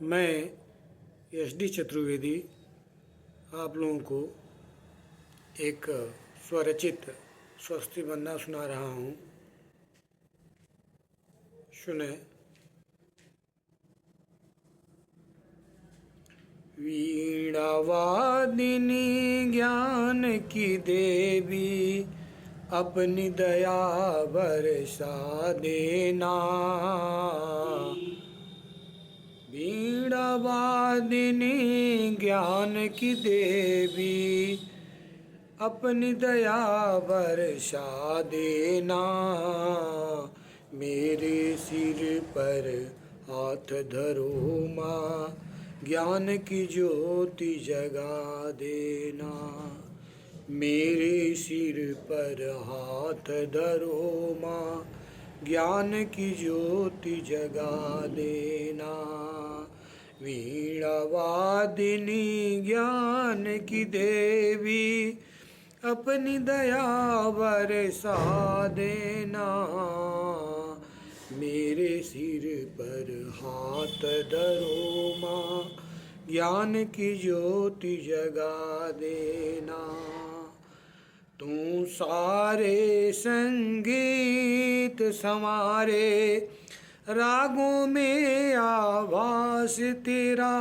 मैं SD चतुर्वेदी आप लोगों को एक स्वरचित स्वस्ति वंदना सुना रहा हूँ। सुने। वीणावादिनी ज्ञान की देवी अपनी दया बरसा देना। वीणावादिनी ज्ञान की देवी अपनी दया बरसा देना। मेरे सिर पर हाथ धरो माँ, ज्ञान की ज्योति जगा देना। मेरे सिर पर हाथ धरो माँ, ज्ञान की ज्योति जगा देना। वीणावादिनी ज्ञान की देवी अपनी दया बरसा देना। मेरे सिर पर हाथ धरो माँ, ज्ञान की ज्योति जगा देना। तू सारे संगीत संवारे, रागों में आवाज तेरा।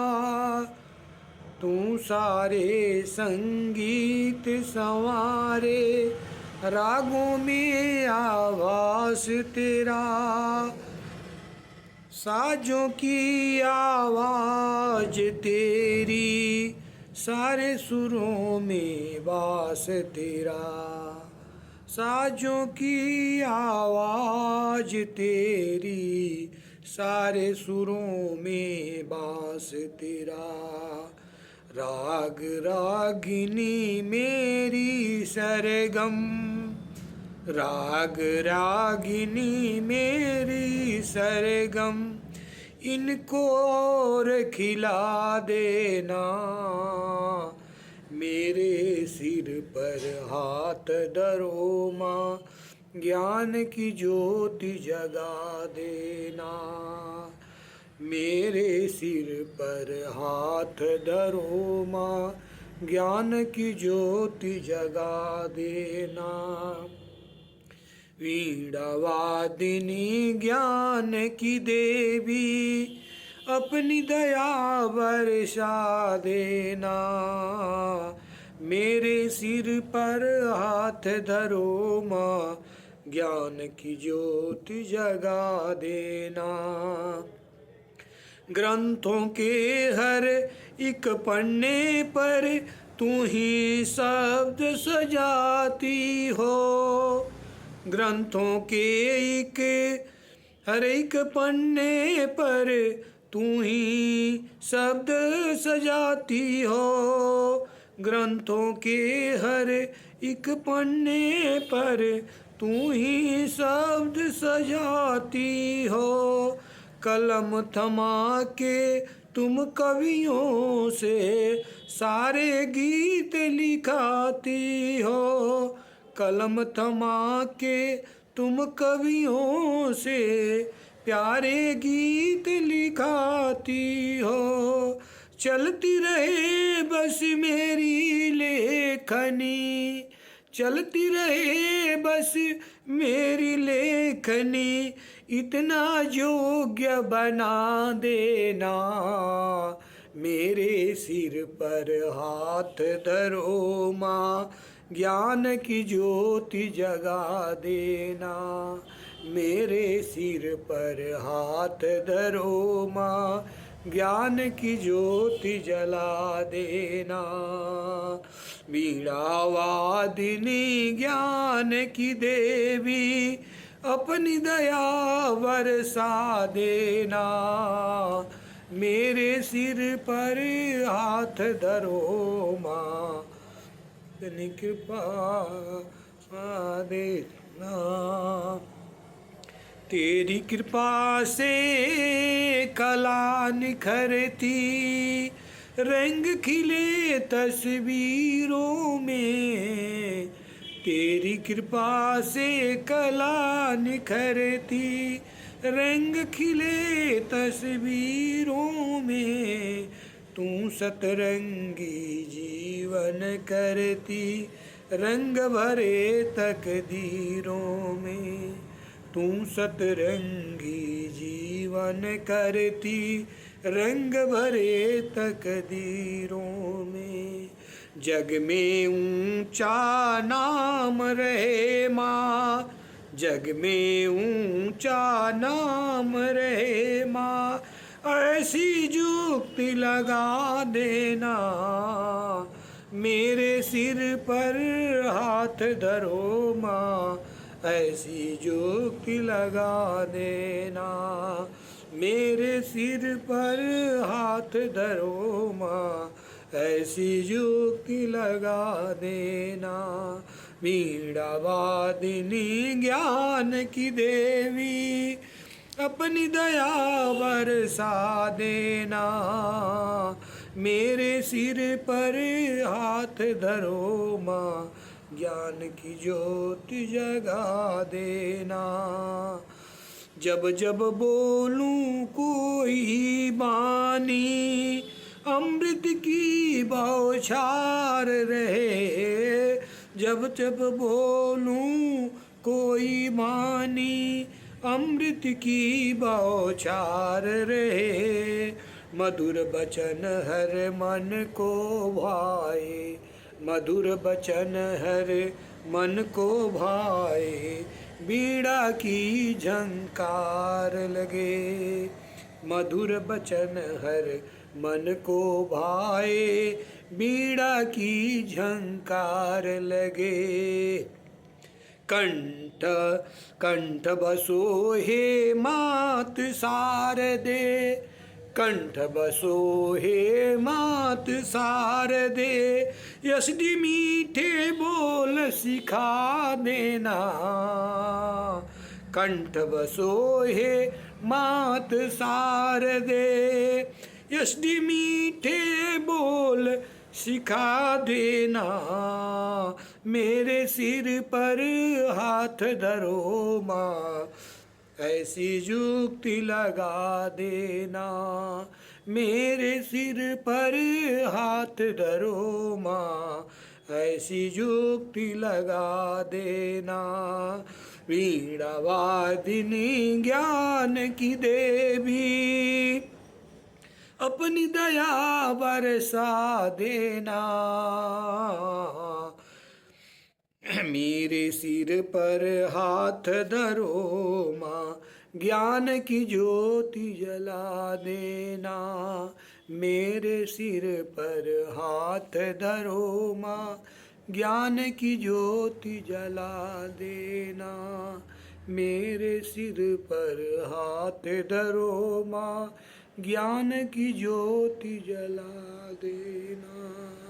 तू सारे संगीत संवारे, रागों में आवाज तेरा। साजों की आवाज तेरी, सारे सुरों में वास तेरा। साजों की आवाज तेरी, सारे सुरों में बास तेरा। राग रागिनी मेरी सरगम, राग रागिनी मेरी सरगम, इनको और खिला देना। मेरे सिर पर हाथ धरो माँ, ज्ञान की ज्योति जगा देना। मेरे सिर पर हाथ धरो माँ, ज्ञान की ज्योति जगा देना। वीणावादिनी ज्ञान की देवी अपनी दया बरसा देना। मेरे सिर पर हाथ धरो माँ, ज्ञान की ज्योति जगा देना। ग्रंथों के हर एक पन्ने पर तू ही शब्द सजाती हो। ग्रंथों के हर एक पन्ने पर तू ही शब्द सजाती हो। ग्रंथों के हर एक पन्ने पर तू ही शब्द सजाती हो। कलम थमा के तुम कवियों से सारे गीत लिखाती हो। कलम थमा के तुम कवियों से प्यारे गीत लिखाती हो। चलती रहे बस मेरी लेखनी, चलती रहे बस मेरी लेखनी, इतना योग्य बना देना। मेरे सिर पर हाथ धरो माँ, ज्ञान की ज्योति जगा देना। मेरे सिर पर हाथ धरो माँ, ज्ञान की ज्योति जला देना। वीणावादिनी ज्ञान की देवी अपनी दया बरसा देना। मेरे सिर पर हाथ धरो माँ, अपनी कृपा देना। तेरी कृपा से कला निखरती, रंग खिले तस्वीरों में। तेरी कृपा से कला निखरती, रंग खिले तस्वीरों में, तू सतरंगी जीवन करती रंग भरे तकदीरों में, तू सतरंगी जीवन करती रंग भरे तकदीरों में। जग में ऊंचा नाम रहे माँ, जग में ऊंचा नाम रहे माँ, ऐसी जुक्ति लगा देना, मेरे सिर पर हाथ धरो माँ, ऐसी जुक्ति लगा देना, मेरे सिर पर हाथ धरो माँ, ऐसी जुक्ति लगा देना। वीणा वादिनी ज्ञान की देवी, अपनी दया बरसा देना, मेरे सिर पर हाथ धरो माँ, ज्ञान की ज्योति जगा देना। जब जब बोलूं कोई बानी, अमृत की बौछार रहे, जब जब बोलूं कोई बानी, अमृत की बौछार रहे, मधुर बचन हर मन को भाए, मधुर बचन हर मन को भाए, बीड़ा की झंकार लगे, मधुर बचन हर मन को भाए, बीड़ा की झंकार लगे। कंठ कंठ बसो हे मात शारदे, कंठ बसो हे मात शारदे, यशडी मीठे बोल सिखा देना, कंठ बसो हे मात शारदे, यशडी मीठे बोल सिखा देना, मेरे सिर पर हाथ धरो माँ, ऐसी जुक्ति लगा देना, मेरे सिर पर हाथ धरो माँ, ऐसी जुक्ति लगा देना। वीणा वादिनी ज्ञान की देवी, अपनी दया बरसा देना, मेरे सिर पर हाथ धरो माँ, ज्ञान की ज्योति जला देना, मेरे सिर पर हाथ धरो माँ, ज्ञान की ज्योति जला देना, मेरे सिर पर हाथ धरो माँ, ज्ञान की ज्योति जला देना।